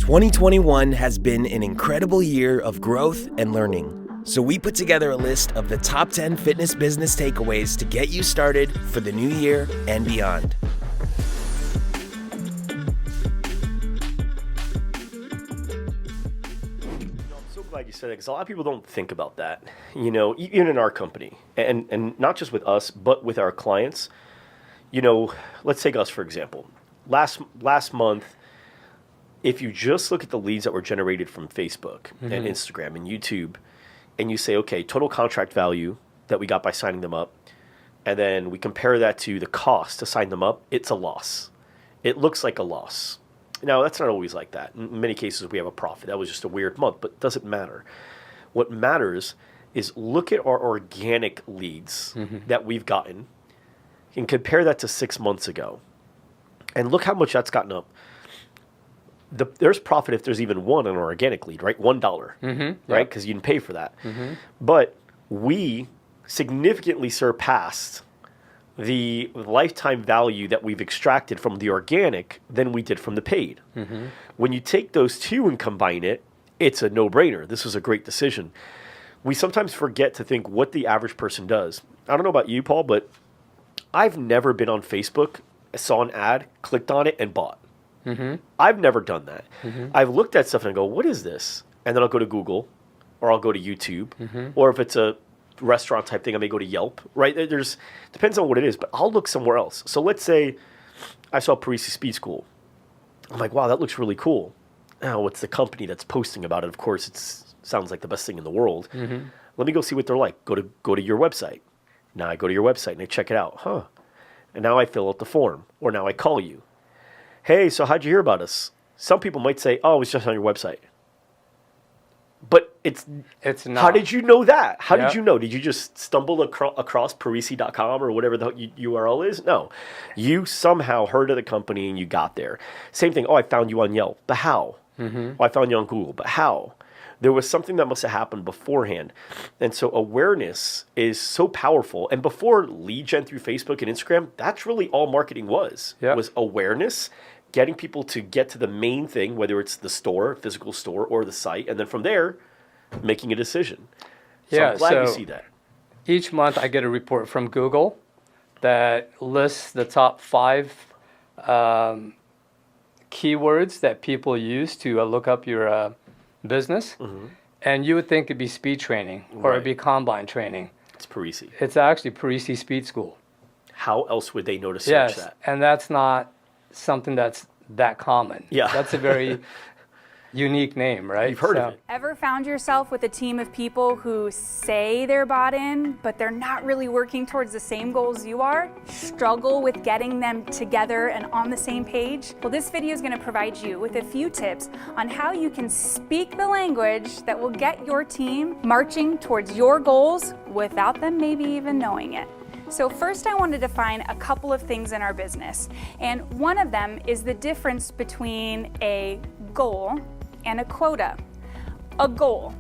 2021 has been an incredible year of growth and learning. So we put together a list of the top 10 fitness business takeaways to get you started for the new year and beyond. I'm so glad you said that because a lot of people don't think about that. You know, even in our company, and not just with us, but with our clients. You know, let's take us for example. Last month, if you just look at the leads that were generated from Facebook and Instagram and YouTube, and you say, okay, total contract value that we got by signing them up, and then we compare that to the cost to sign them up, it's a loss. It looks like a loss. Now, that's not always like that. In many cases, we have a profit. That was just a weird month, but it doesn't matter. What matters is look at our organic leads that we've gotten and compare that to 6 months ago. And look how much that's gotten up. There's profit if there's even one on an organic lead, right? $1, right? Because you didn't pay for that. But we significantly surpassed the lifetime value that we've extracted from the organic than we did from the paid. When you take those two and combine it, it's a no-brainer. This was a great decision. We sometimes forget to think what the average person does. I don't know about you, Paul, but I've never been on Facebook, saw an ad, clicked on it, and bought. I've never done that. I've looked at stuff and I go, what is this? And then I'll go to Google or I'll go to YouTube. Or if it's a restaurant type thing, I may go to Yelp, right? Depends on what it is, but I'll look somewhere else. So let's say I saw Parisi Speed School. I'm like, wow, that looks really cool. Now, what's the company that's posting about it? Of course, it sounds like the best thing in the world. Let me go see what they're like. Go to your website. Now I go to your website and I check it out. And now I fill out the form. Or now I call you. Hey, so how'd you hear about us? Some people might say, oh, it was just on your website. But it's not. How did you know that? How did you know? Did you just stumble across parisi.com or whatever the URL is? No. You somehow heard of the company and you got there. Same thing. Oh, I found you on Yelp. But how? Oh, I found you on Google. But how? There was something that must have happened beforehand. And so awareness is so powerful. And before lead gen through Facebook and Instagram, that's really all marketing was awareness, getting people to get to the main thing, whether it's the store, physical store, or the site. And then from there, making a decision. So I'm glad you see that. Each month I get a report from Google that lists the top 5 keywords that people use to look up your business, and you would think it'd be speed training or it'd be combine training. It's Parisi. It's actually Parisi Speed School. How else would they know to search that? And that's not something that's that common. That's a very unique name, right? You've heard of it. Ever found yourself with a team of people who say they're bought in, but they're not really working towards the same goals you are? Struggle with getting them together and on the same page? Well, this video is going to provide you with a few tips on how you can speak the language that will get your team marching towards your goals without them maybe even knowing it. So first I want to define a couple of things in our business. And one of them is the difference between a goal and a quota. A goal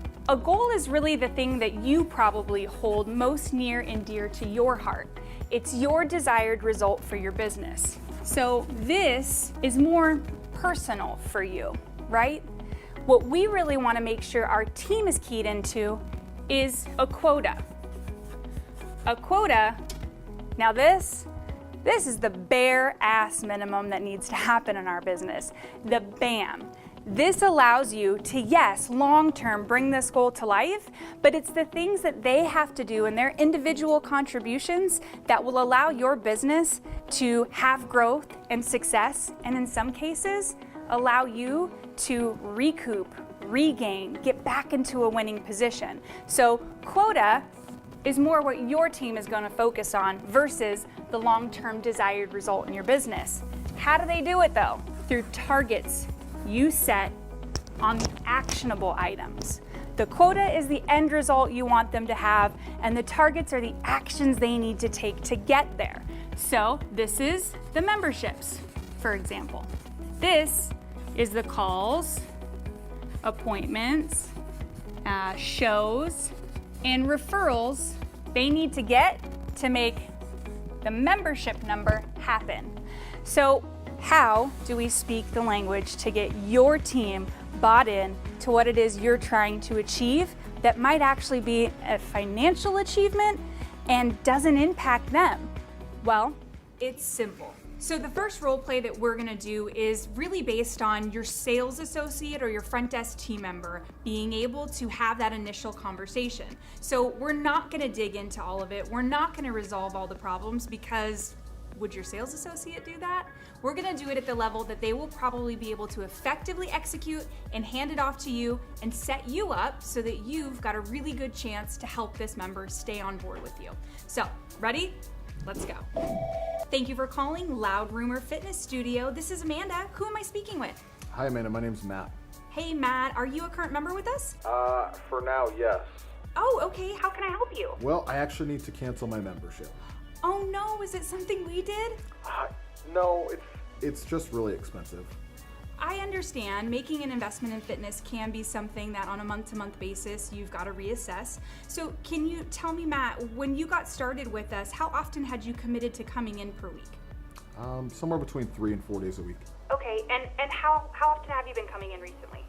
is really the thing that you probably hold most near and dear to your heart. It's your desired result for your business. So this is more personal for you, right? What we really want to make sure our team is keyed into is a quota. A quota, now this is the bare ass minimum that needs to happen in our business, the BAM. This allows you to, yes, long-term bring this goal to life, but it's the things that they have to do in their individual contributions that will allow your business to have growth and success, and in some cases, allow you to recoup, regain, get back into a winning position. So quota is more what your team is going to focus on versus the long-term desired result in your business. How do they do it though? Through targets you set on actionable items. The quota is the end result you want them to have, and the targets are the actions they need to take to get there. So this is the memberships, for example. This is the calls, appointments, shows, and referrals they need to get to make the membership number happen. So How do we speak the language to get your team bought in to what it is you're trying to achieve that might actually be a financial achievement and doesn't impact them? Well, it's simple. So the first role play that we're gonna do is really based on your sales associate or your front desk team member being able to have that initial conversation. So we're not gonna dig into all of it. We're not gonna resolve all the problems because would your sales associate do that? We're gonna do it at the level that they will probably be able to effectively execute and hand it off to you and set you up so that you've got a really good chance to help this member stay on board with you. So, ready? Let's go. Thank you for calling Loud Rumor Fitness Studio. This is Amanda. Who am I speaking with? Hi, Amanda. My name's Matt. Hey, Matt. Are you a current member with us? For now, yes. Oh, okay. How can I help you? Well, I actually need to cancel my membership. Oh no, is it something we did? No, it's just really expensive. I understand making an investment in fitness can be something that on a month-to-month basis you've got to reassess. So can you tell me, Matt, when you got started with us, how often had you committed to coming in per week? Somewhere between 3 and 4 days a week. Okay, and how often have you been coming in recently?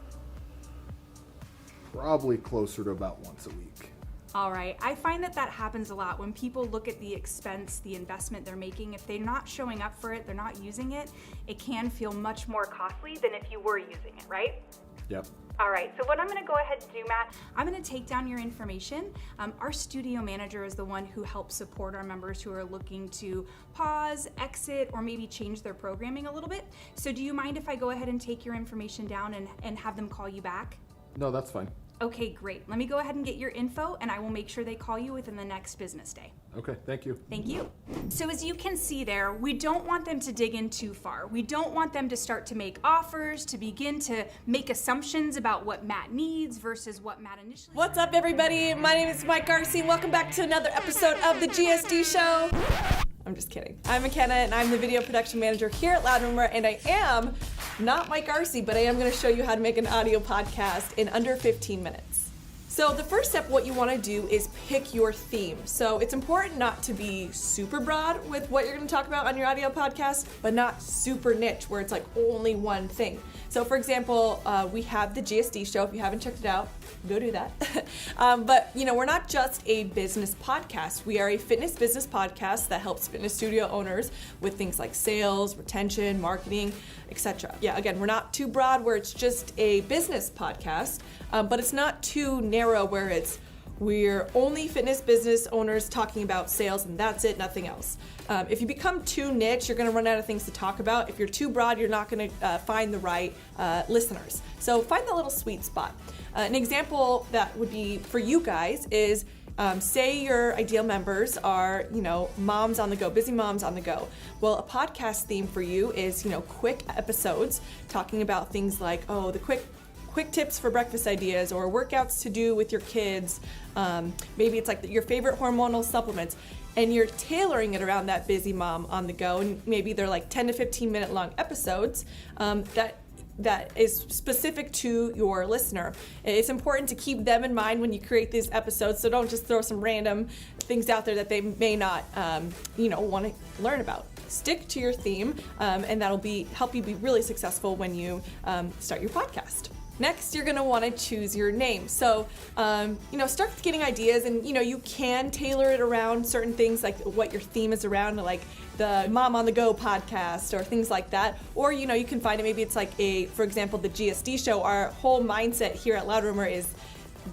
Probably closer to about once a week. All right, I find that happens a lot when people look at the expense, the investment they're making. If they're not showing up for it, they're not using it, it can feel much more costly than if you were using it, right? Yep. All right, so what I'm gonna go ahead and do, Matt, I'm gonna take down your information. Our studio manager is the one who helps support our members who are looking to pause, exit, or maybe change their programming a little bit. So do you mind if I go ahead and take your information down and have them call you back? No, that's fine. Okay, great. Let me go ahead and get your info and I will make sure they call you within the next business day. Okay, thank you. Thank you. So as you can see there, we don't want them to dig in too far. We don't want them to start to make offers, to begin to make assumptions about what Matt needs versus what Matt initially. What's up, everybody? My name is Mike Garcia. Welcome back to another episode of the GSD Show. I'm just kidding. I'm McKenna, and I'm the video production manager here at Loud Rumor, and I am not Mike Garcia, but I am going to show you how to make an audio podcast in under 15 minutes. So the first step, what you want to do is pick your theme. So it's important not to be super broad with what you're going to talk about on your audio podcast, but not super niche where it's like only one thing. So for example, we have the GSD Show. If you haven't checked it out, go do that. But you know, we're not just a business podcast. We are a fitness business podcast that helps fitness studio owners with things like sales, retention, marketing, etc. Yeah, again, we're not too broad where it's just a business podcast, but it's not too narrow where we're only fitness business owners talking about sales and that's it, nothing else. If you become too niche, you're gonna run out of things to talk about. If you're too broad, you're not gonna find the right listeners. So find the little sweet spot. An example that would be for you guys is say your ideal members are, moms on the go, busy moms on the go. Well, a podcast theme for you is, quick episodes talking about things like, the quick tips for breakfast ideas or workouts to do with your kids. Maybe it's like your favorite hormonal supplements, and you're tailoring it around that busy mom on the go. And maybe they're like 10 to 15 minute long episodes that is specific to your listener. It's important to keep them in mind when you create these episodes, so don't just throw some random things out there that they may not want to learn about. Stick to your theme, and that'll help you be really successful when you start your podcast. Next, you're gonna wanna choose your name. So, start getting ideas, and you can tailor it around certain things, like what your theme is around, like the Mom on the Go podcast or things like that. Or, you can find it, maybe it's like for example, the GSD Show. Our whole mindset here at Loud Rumor is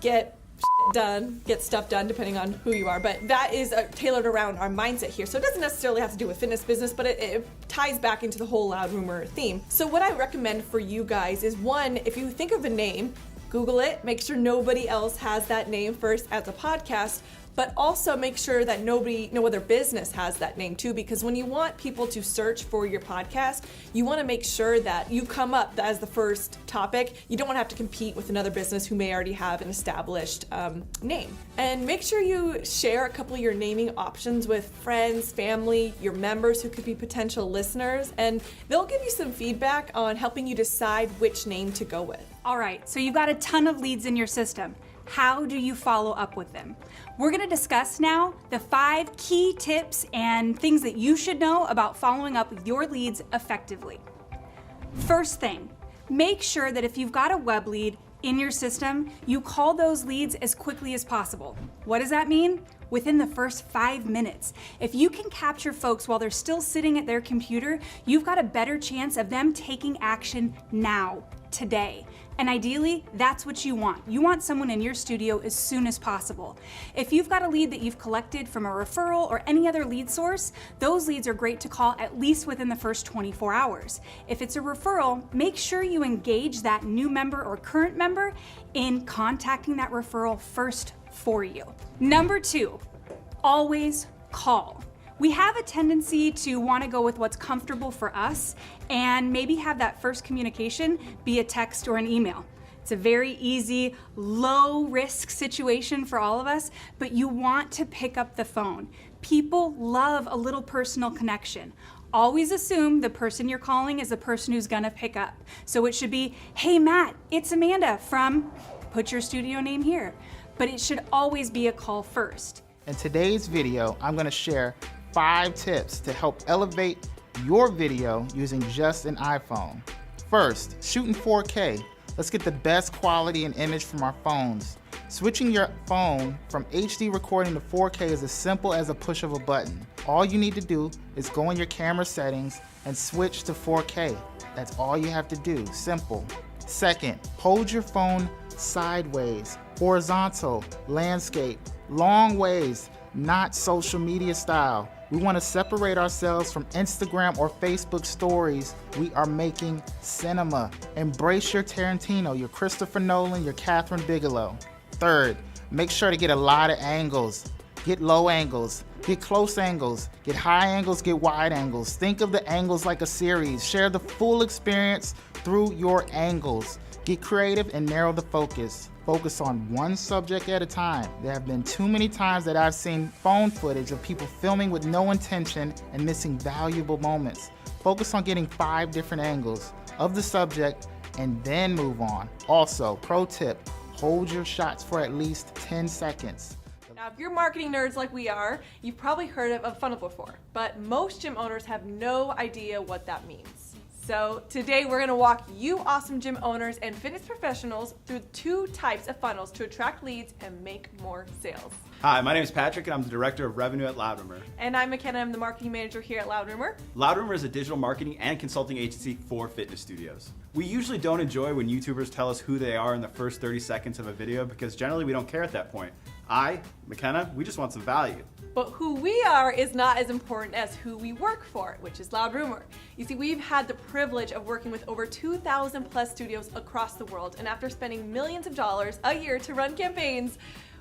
get stuff done, depending on who you are. But that is tailored around our mindset here. So it doesn't necessarily have to do with fitness business, but it ties back into the whole Loud Rumor theme. So what I recommend for you guys is, one, if you think of a name, Google it, make sure nobody else has that name first as a podcast, but also make sure that no other business has that name too, because when you want people to search for your podcast, you want to make sure that you come up as the first topic. You don't want to have to compete with another business who may already have an established name. And make sure you share a couple of your naming options with friends, family, your members who could be potential listeners, and they'll give you some feedback on helping you decide which name to go with. All right, so you've got a ton of leads in your system. how do you follow up with them? We're gonna discuss now the 5 key tips and things that you should know about following up with your leads effectively. First thing, make sure that if you've got a web lead in your system, you call those leads as quickly as possible. What does that mean? Within the first 5 minutes. If you can capture folks while they're still sitting at their computer, you've got a better chance of them taking action now, today. And ideally, that's what you want. You want someone in your studio as soon as possible. If you've got a lead that you've collected from a referral or any other lead source, those leads are great to call at least within the first 24 hours. If it's a referral, make sure you engage that new member or current member in contacting that referral first for you. Number 2, always call. We have a tendency to want to go with what's comfortable for us and maybe have that first communication be a text or an email. It's a very easy, low risk situation for all of us, but you want to pick up the phone. People love a little personal connection. Always assume the person you're calling is the person who's gonna pick up. So it should be, hey Matt, it's Amanda from, put your studio name here. But it should always be a call first. In today's video, I'm going to share 5 tips to help elevate your video using just an iPhone. First, shooting 4K. Let's get the best quality and image from our phones. Switching your phone from HD recording to 4K is as simple as a push of a button. All you need to do is go in your camera settings and switch to 4K. That's all you have to do, simple. Second, hold your phone sideways, horizontal, landscape, long ways, not social media style. We want to separate ourselves from Instagram or Facebook stories. We are making cinema. Embrace your Tarantino, your Christopher Nolan, your Catherine Bigelow. Third, make sure to get a lot of angles. Get low angles, get close angles, get high angles, get wide angles. Think of the angles like a series. Share the full experience through your angles. Get creative and narrow the focus. Focus on one subject at a time. There have been too many times that I've seen phone footage of people filming with no intention and missing valuable moments. Focus on getting 5 different angles of the subject and then move on. Also, pro tip, hold your shots for at least 10 seconds. Now, if you're marketing nerds like we are, you've probably heard of a funnel before, but most gym owners have no idea what that means. So today we're gonna walk you awesome gym owners and fitness professionals through 2 types of funnels to attract leads and make more sales. Hi, my name is Patrick and I'm the Director of Revenue at Loudroomer. And I'm McKenna, I'm the Marketing Manager here at Loudroomer. Loudroomer is a digital marketing and consulting agency for fitness studios. We usually don't enjoy when YouTubers tell us who they are in the first 30 seconds of a video because generally we don't care at that point. McKenna, we just want some value. But who we are is not as important as who we work for, which is Loudroomer. You see, we've had the privilege of working with over 2,000 plus studios across the world, and after spending millions of dollars a year to run campaigns,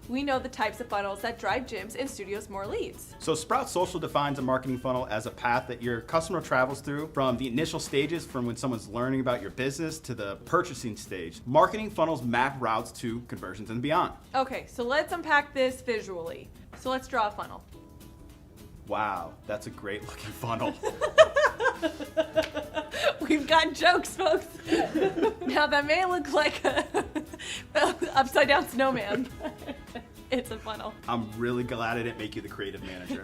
we know the types of funnels that drive gyms and studios more leads. So Sprout Social defines a marketing funnel as a path that your customer travels through from the initial stages, from when someone's learning about your business to the purchasing stage. Marketing funnels map routes to conversions and beyond. Okay, so let's unpack this visually. So let's draw a funnel. Wow, that's a great looking funnel. We've got jokes, folks. Now that may look like a upside down snowman. It's a funnel. I'm really glad I didn't make you the creative manager.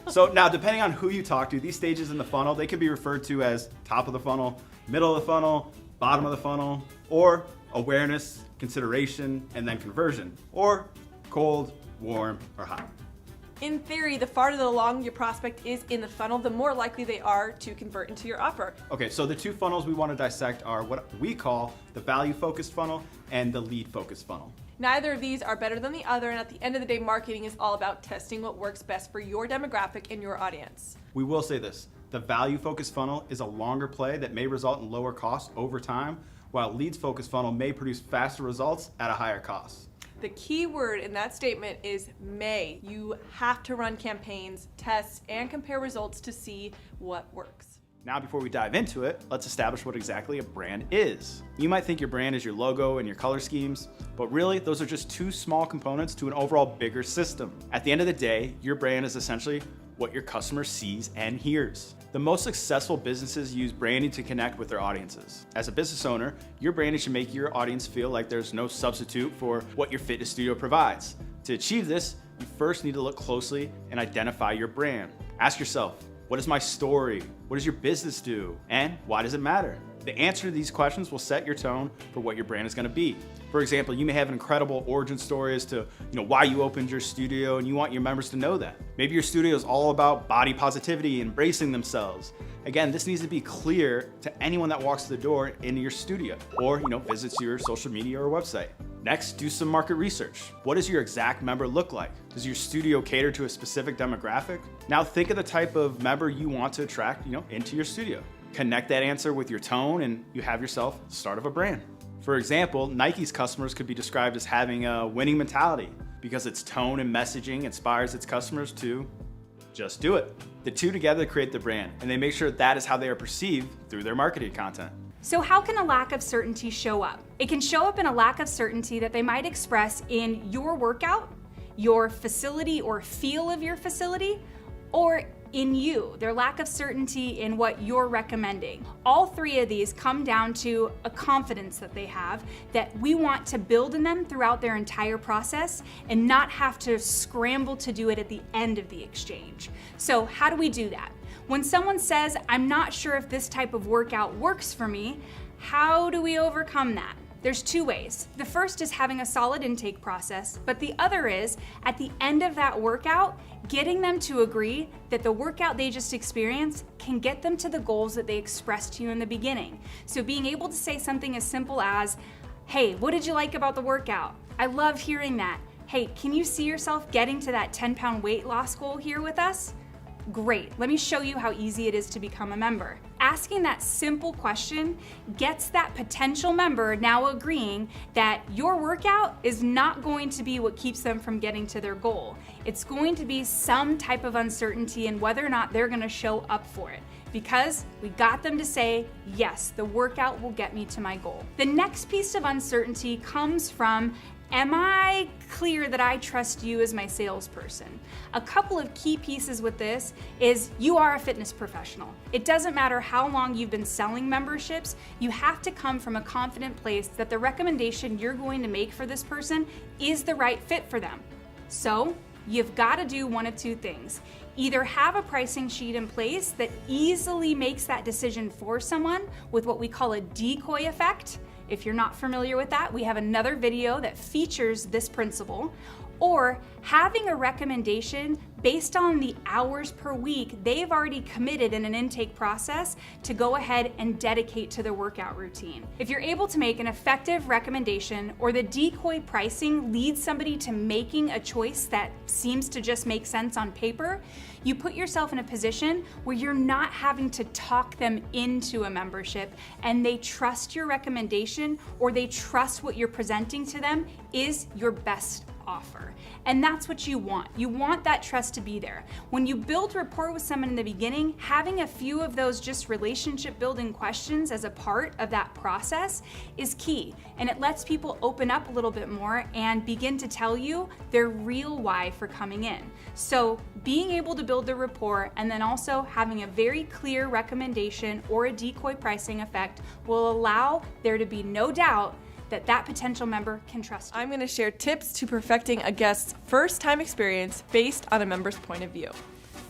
So now, depending on who you talk to, these stages in the funnel, they can be referred to as top of the funnel, middle of the funnel, bottom of the funnel, or awareness, consideration, and then conversion, or cold, warm, or hot. In theory, the farther along your prospect is in the funnel, the more likely they are to convert into your offer. Okay, so the 2 funnels we want to dissect are what we call the value-focused funnel and the lead-focused funnel. Neither of these are better than the other, and at the end of the day, marketing is all about testing what works best for your demographic and your audience. We will say this, the value-focused funnel is a longer play that may result in lower costs over time, while leads-focused funnel may produce faster results at a higher cost. The key word in that statement is may. You have to run campaigns, tests, and compare results to see what works. Now, before we dive into it, let's establish what exactly a brand is. You might think your brand is your logo and your color schemes, but really, those are just 2 small components to an overall bigger system. At the end of the day, your brand is essentially what your customer sees and hears. The most successful businesses use branding to connect with their audiences. As a business owner, your branding should make your audience feel like there's no substitute for what your fitness studio provides. To achieve this, you first need to look closely and identify your brand. Ask yourself, what is my story? What does your business do? And why does it matter? The answer to these questions will set your tone for what your brand is going to be. For example, you may have an incredible origin story as to why you opened your studio, and you want your members to know that. Maybe your studio is all about body positivity, embracing themselves. Again, this needs to be clear to anyone that walks the door into your studio or visits your social media or website. Next, do some market research. What does your exact member look like? Does your studio cater to a specific demographic? Now think of the type of member you want to attract into your studio. Connect that answer with your tone and you have yourself the start of a brand. For example, Nike's customers could be described as having a winning mentality because its tone and messaging inspires its customers to just do it. The two together create the brand, and they make sure that is how they are perceived through their marketing content. So how can a lack of certainty show up? It can show up in a lack of certainty that they might express in your workout, your facility or feel of your facility, or in you, their lack of certainty in what you're recommending. All three of these come down to a confidence that they have that we want to build in them throughout their entire process and not have to scramble to do it at the end of the exchange. So how do we do that? When someone says, I'm not sure if this type of workout works for me, how do we overcome that? There's two ways. The first is having a solid intake process, but the other is, at the end of that workout, getting them to agree that the workout they just experienced can get them to the goals that they expressed to you in the beginning. So being able to say something as simple as, hey, what did you like about the workout? I love hearing that. Hey, can you see yourself getting to that 10-pound weight loss goal here with us? Great, let me show you how easy it is to become a member. Asking that simple question gets that potential member now agreeing that your workout is not going to be what keeps them from getting to their goal. It's going to be some type of uncertainty in whether or not they're gonna show up for it, because we got them to say, yes, the workout will get me to my goal. The next piece of uncertainty comes from, am I clear that I trust you as my salesperson? A couple of key pieces with this is you are a fitness professional. It doesn't matter how long you've been selling memberships, you have to come from a confident place that the recommendation you're going to make for this person is the right fit for them. So you've got to do one of two things. Either have a pricing sheet in place that easily makes that decision for someone with what we call a decoy effect. If you're not familiar with that, we have another video that features this principle. Or having a recommendation based on the hours per week they've already committed in an intake process to go ahead and dedicate to their workout routine. If you're able to make an effective recommendation or the decoy pricing leads somebody to making a choice that seems to just make sense on paper, you put yourself in a position where you're not having to talk them into a membership and they trust your recommendation or they trust what you're presenting to them is your best offer. And that's what you want. You want that trust to be there. When you build rapport with someone in the beginning, having a few of those just relationship building questions as a part of that process is key. And it lets people open up a little bit more and begin to tell you their real why for coming in. So being able to build the rapport and then also having a very clear recommendation or a decoy pricing effect will allow there to be no doubt that potential member can trust you. I'm going to share tips to perfecting a guest's first-time experience based on a member's point of view.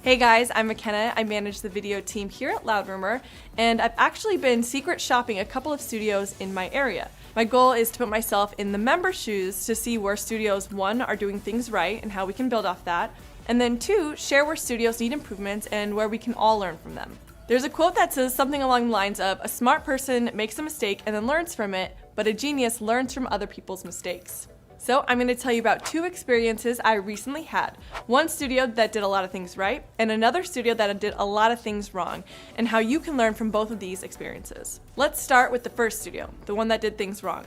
Hey guys, I'm McKenna. I manage the video team here at Loud Rumor, and I've actually been secret shopping a couple of studios in my area. My goal is to put myself in the member's shoes to see where studios, 1, are doing things right and how we can build off that, and then 2, share where studios need improvements and where we can all learn from them. There's a quote that says something along the lines of, a smart person makes a mistake and then learns from it, but a genius learns from other people's mistakes. So I'm going to tell you about 2 experiences I recently had. One studio that did a lot of things right, and another studio that did a lot of things wrong, and how you can learn from both of these experiences. Let's start with the first studio, the one that did things wrong.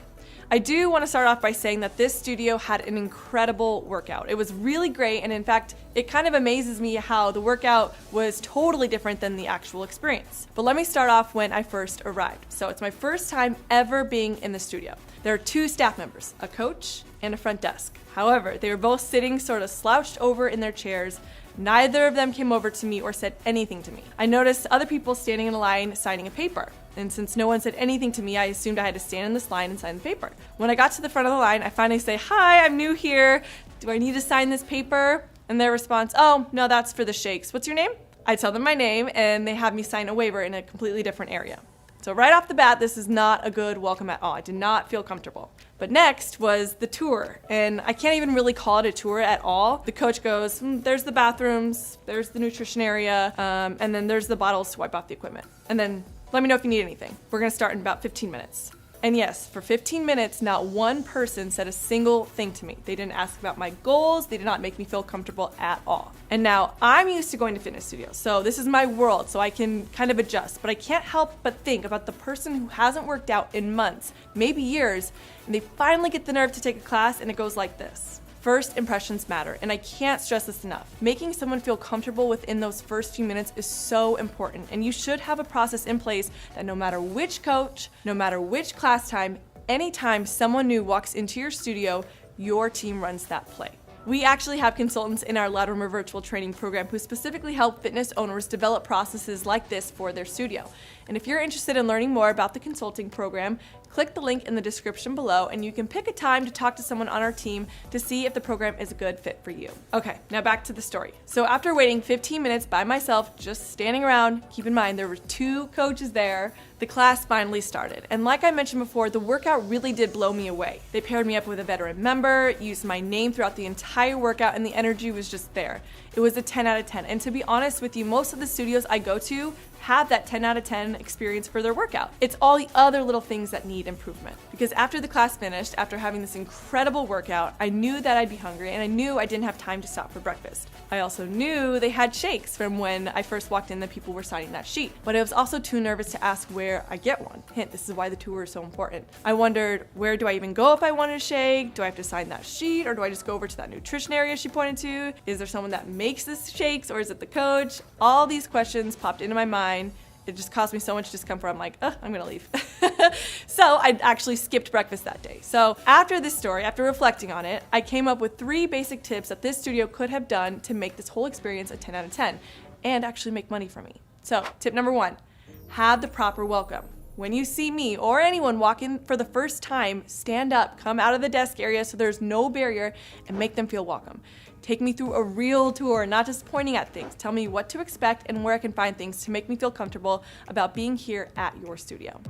I do want to start off by saying that this studio had an incredible workout. It was really great, and in fact, it kind of amazes me how the workout was totally different than the actual experience. But let me start off when I first arrived. So it's my first time ever being in the studio. There are 2 staff members, a coach and a front desk. However, they were both sitting sort of slouched over in their chairs, Neither of them came over to me or said anything to me. I noticed other people standing in a line signing a paper. And since no one said anything to me, I assumed I had to stand in this line and sign the paper. When I got to the front of the line, I finally say, "Hi, I'm new here. Do I need to sign this paper?" And their response, "Oh, no, that's for the shakes. What's your name?" I tell them my name, and they have me sign a waiver in a completely different area. So right off the bat, this is not a good welcome at all. I did not feel comfortable. But next was the tour, and I can't even really call it a tour at all. The coach goes, "There's the bathrooms, there's the nutrition area, and then there's the bottles to wipe off the equipment. And then let me know if you need anything. We're gonna start in about 15 minutes." And yes, for 15 minutes, not one person said a single thing to me. They didn't ask about my goals. They did not make me feel comfortable at all. And now I'm used to going to fitness studios, so this is my world, so I can kind of adjust. But I can't help but think about the person who hasn't worked out in months, maybe years, and they finally get the nerve to take a class, and it goes like this. First impressions matter, and I can't stress this enough. Making someone feel comfortable within those first few minutes is so important, and you should have a process in place that no matter which coach, no matter which class time, anytime someone new walks into your studio, your team runs that play. We actually have consultants in our Loud Rumor virtual training program who specifically help fitness owners develop processes like this for their studio. And if you're interested in learning more about the consulting program, click the link in the description below and you can pick a time to talk to someone on our team to see if the program is a good fit for you. Okay, now back to the story. So after waiting 15 minutes by myself, just standing around, keep in mind there were 2 coaches there, the class finally started. And like I mentioned before, the workout really did blow me away. They paired me up with a veteran member, used my name throughout the entire workout, and the energy was just there. It was a 10 out of 10. And to be honest with you, most of the studios I go to have that 10 out of 10 experience for their workout. It's all the other little things that need improvement. Because after the class finished, after having this incredible workout, I knew that I'd be hungry and I knew I didn't have time to stop for breakfast. I also knew they had shakes from when I first walked in that people were signing that sheet. But I was also too nervous to ask where I get one. Hint, this is why the tour is so important. I wondered, where do I even go if I want a shake? Do I have to sign that sheet, or do I just go over to that nutrition area she pointed to? Is there someone that makes the shakes, or is it the coach? All these questions popped into my mind. It just caused me so much discomfort. I'm like, I'm gonna leave. So I actually skipped breakfast that day. So after this story, after reflecting on it, I came up with 3 basic tips that this studio could have done to make this whole experience a 10 out of 10 and actually make money for me. So tip number 1, have the proper welcome. When you see me or anyone walk in for the first time, stand up, come out of the desk area so there's no barrier, and make them feel welcome. Take me through a real tour, not just pointing at things. Tell me what to expect and where I can find things to make me feel comfortable about being here at your studio.